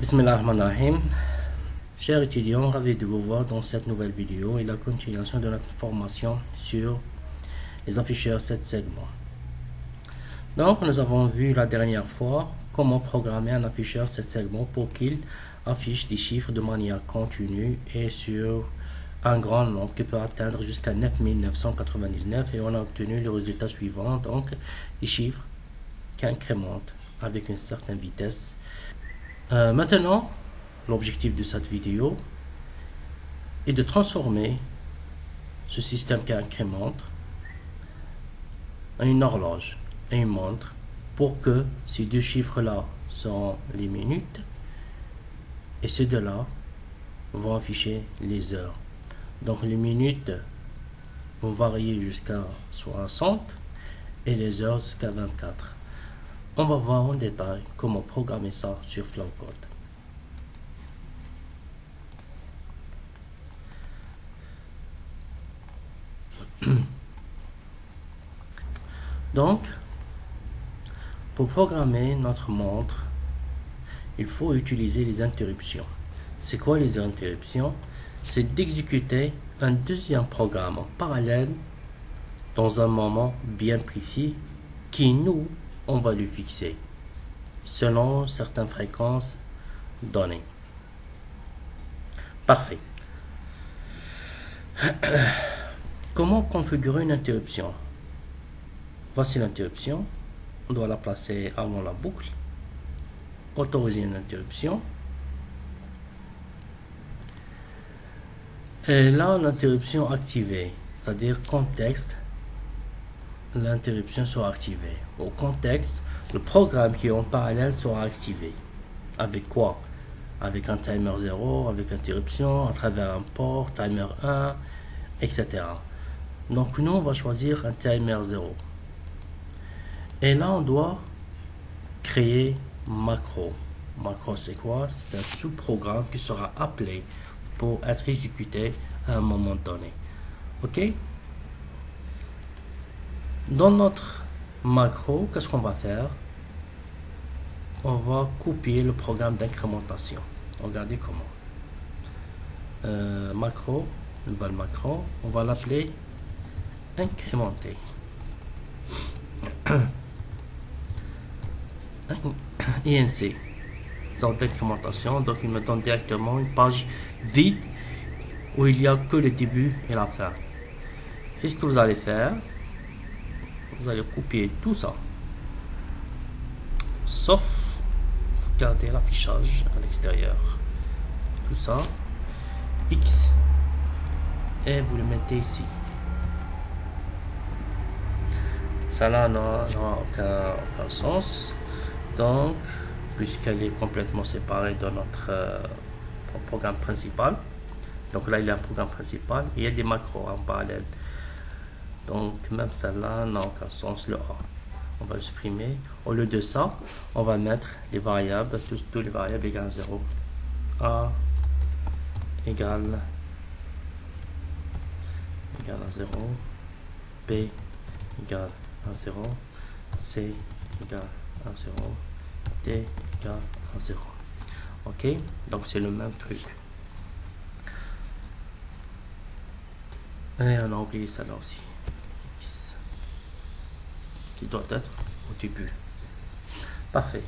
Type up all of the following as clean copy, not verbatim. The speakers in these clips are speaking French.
Bismillahirrahmanirrahim. Chers étudiants, ravi de vous voir dans cette nouvelle vidéo et la continuation de notre formation sur les afficheurs 7 segments. Donc, nous avons vu la dernière fois comment programmer un afficheur 7 segments pour qu'il affiche des chiffres de manière continue et sur un grand nombre qui peut atteindre jusqu'à 9999 et on a obtenu le résultat suivant, donc des chiffres qui incrémentent avec une certaine vitesse. Maintenant, l'objectif de cette vidéo est de transformer ce système qui incrémente en une horloge et une montre pour que ces deux chiffres-là seront les minutes et ces deux-là vont afficher les heures. Donc les minutes vont varier jusqu'à 60 et les heures jusqu'à 24. On va voir en détail comment programmer ça sur Flowcode. Donc, pour programmer notre montre, il faut utiliser les interruptions. C'est quoi les interruptions? C'est d'exécuter un deuxième programme en parallèle dans un moment bien précis qui nous, on va le fixer selon certaines fréquences données. Parfait. Comment configurer une interruption? Voici l'interruption. On doit la placer avant la boucle. Autoriser une interruption. Et là, l'interruption activée, c'est-à-dire contexte, l'interruption sera activée. Au contexte, le programme qui est en parallèle sera activé. Avec quoi? Avec un timer 0, avec interruption, à travers un port, timer 1, etc. Donc nous, on va choisir un timer 0. Et là, on doit créer macro. Macro, c'est quoi? C'est un sous-programme qui sera appelé pour être exécuté à un moment donné. OK? Dans notre macro, qu'est-ce qu'on va faire? On va copier le programme d'incrémentation. Regardez comment. Macro, nouvelle macro, on va l'appeler incrémenter. INC, sorte d'incrémentation, donc il me donne directement une page vide où il n'y a que le début et la fin. Qu'est-ce que vous allez faire? Vous allez copier tout ça, sauf garder l'affichage à l'extérieur. Tout ça, X, et vous le mettez ici. Ça là n'a aucun sens. Donc, puisqu'elle est complètement séparée de notre programme principal. Donc là, il y a un programme principal et il y a des macros en parallèle. Donc, même celle-là n'a aucun sens, le A. On va le supprimer. Au lieu de ça, on va mettre les variables, tous les variables égales à 0. A égale à 0. B égale à 0. C égale à 0. D égale à 0. Ok, donc c'est le même truc. Et on a oublié ça là aussi. X, qui doit être au début. Parfait.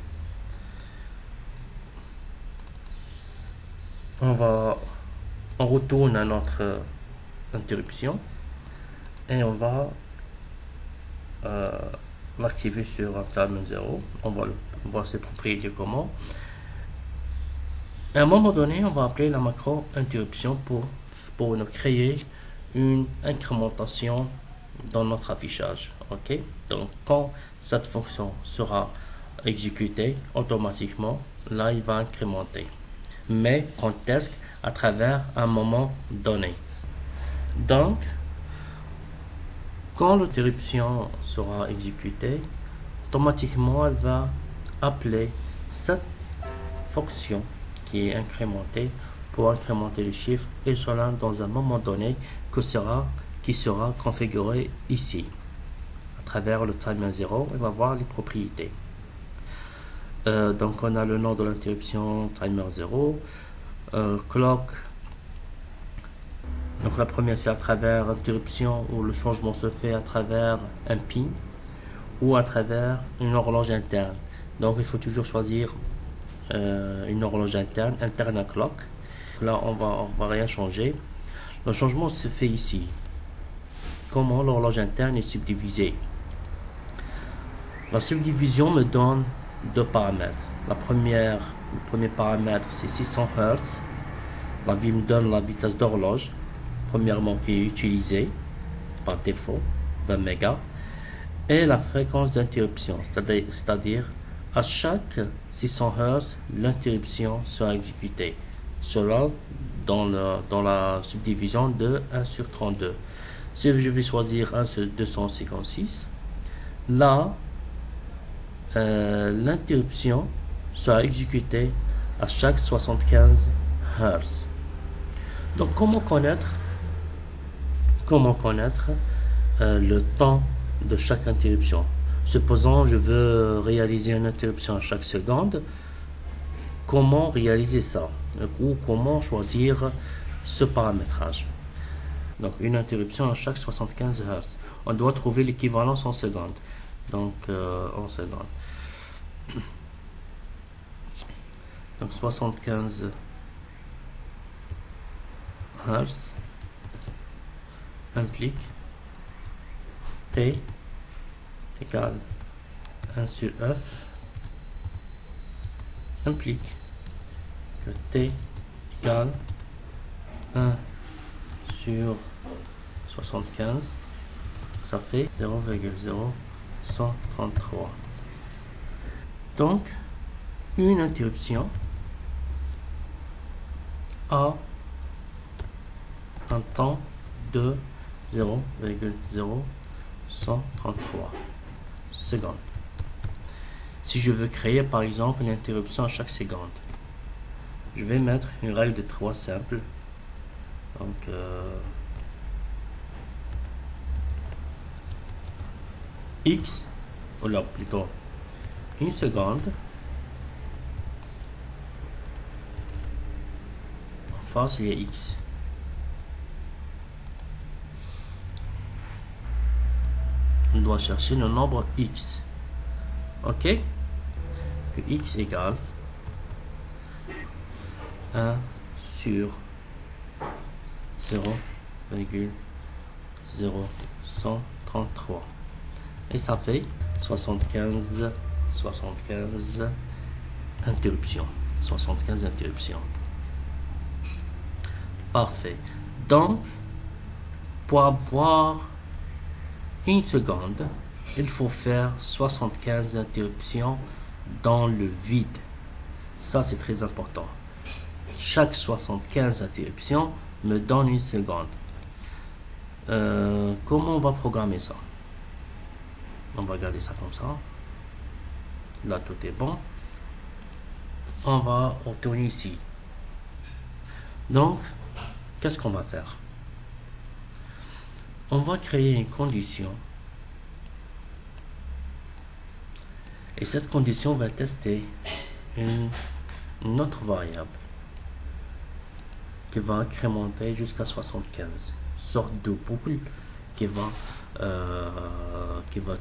On retourne à notre interruption et on va l'activer sur un timer 0. On va voir ses propriétés comment. À un moment donné, on va appeler la macro interruption pour nous créer une incrémentation dans notre affichage. Ok, donc quand cette fonction sera exécutée automatiquement, là il va incrémenter, mais quand est-ce? À travers un moment donné. Donc quand l'interruption sera exécutée, automatiquement elle va appeler cette fonction qui est incrémentée pour incrémenter le chiffre et cela dans un moment donné qui sera configuré ici. À travers le timer 0, on va voir les propriétés. Donc on a le nom de l'interruption timer 0, clock. Donc la première c'est à travers interruption où le changement se fait à travers un pin ou à travers une horloge interne. Donc il faut toujours choisir une horloge interne à clock. Là on va rien changer. Le changement se fait ici. Comment l'horloge interne est subdivisée. La subdivision me donne deux paramètres. Le premier paramètre c'est 600 Hz. La vie me donne la vitesse d'horloge, premièrement qui est utilisée par défaut, 20 mégas, et la fréquence d'interruption, c'est-à-dire à chaque 600 Hz, l'interruption sera exécutée. Cela dans la subdivision de 1 sur 32. Si je vais choisir 1 sur 256, là, l'interruption sera exécutée à chaque 75 Hz. Donc comment connaître le temps de chaque interruption. Supposons je veux réaliser une interruption à chaque seconde. Comment réaliser ça? Ou comment choisir ce paramétrage? Donc une interruption à chaque 75 Hz. On doit trouver l'équivalence en secondes. Donc en secondes. Donc 75 Hz implique T égale 1 sur F implique que T égale 1 sur 75, ça fait 0,0133. Donc, une interruption a un temps de 0,0133 secondes. Si je veux créer par exemple une interruption à chaque seconde, je vais mettre une règle de 3 simple. Donc X, ou là plutôt une seconde, en face il y a X. On doit chercher le nombre X. Ok, que X égale 1 sur 0,0133 et ça fait 75 interruptions. Parfait. Donc pour avoir une seconde, il faut faire 75 interruptions dans le vide. Ça c'est très important. Chaque 75 interruptions me donne une seconde. Comment on va programmer ça? On va garder ça comme ça. Là tout est bon. On va retourner ici. Donc, qu'est-ce qu'on va faire? On va créer une condition. Et cette condition va tester une autre variable qui va incrémenter jusqu'à 75. Sorte de boucle qui va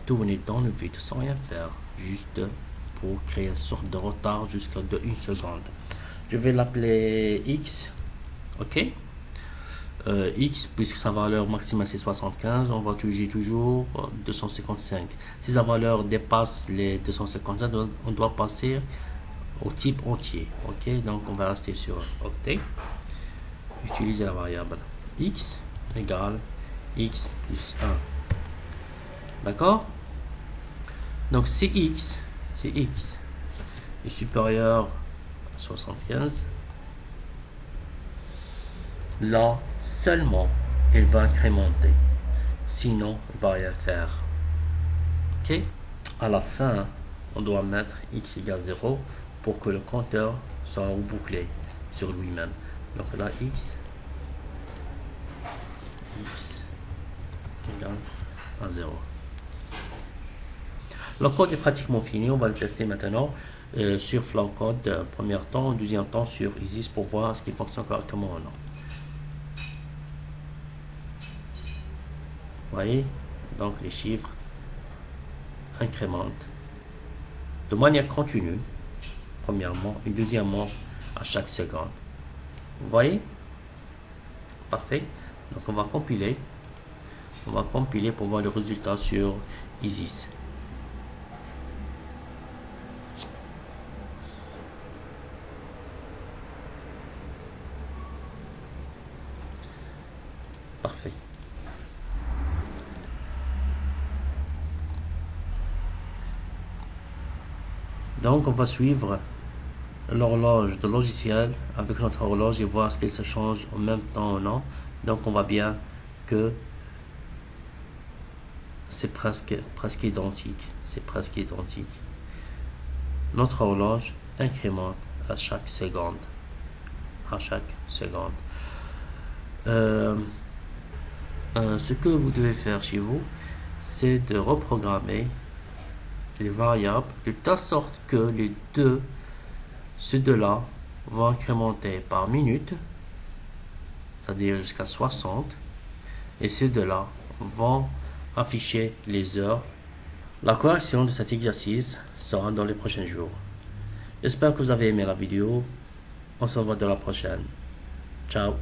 tourner dans le vide sans rien faire, juste pour créer une sorte de retard jusqu'à 1 seconde. Je vais l'appeler X. Ok, X, puisque sa valeur maximale c'est 75, on va utiliser toujours 255. Si sa valeur dépasse les 255, on doit passer au type entier. Ok, donc on va rester sur octet. Utiliser la variable X égale X plus 1. D'accord? Donc si X est supérieur à 75, là seulement il va incrémenter, sinon il va rien faire. Ok, à la fin on doit mettre X égale 0 pour que le compteur soit rebouclé sur lui-même. Donc là X égale à 0. Le code est pratiquement fini. On va le tester maintenant sur Flowcode, premier temps, deuxième temps sur Isis pour voir ce qui fonctionne correctement ou non. Vous voyez, donc les chiffres incrémentent de manière continue, premièrement, et deuxièmement à chaque seconde. Vous voyez? Parfait. Donc on va compiler. On va compiler pour voir le résultat sur Isis. Parfait. Donc on va suivre l'horloge de logiciel avec notre horloge et voir ce qu'il se change en même temps ou non. Donc on voit bien que c'est presque identique. C'est presque identique. Notre horloge incrémente à chaque seconde. À chaque seconde. Ce que vous devez faire chez vous, c'est de reprogrammer les variables de telle sorte que ces deux-là vont incrémenter par minute, c'est-à-dire jusqu'à 60, et ces deux-là vont afficher les heures. La correction de cet exercice sera dans les prochains jours. J'espère que vous avez aimé la vidéo. On se revoit dans la prochaine. Ciao.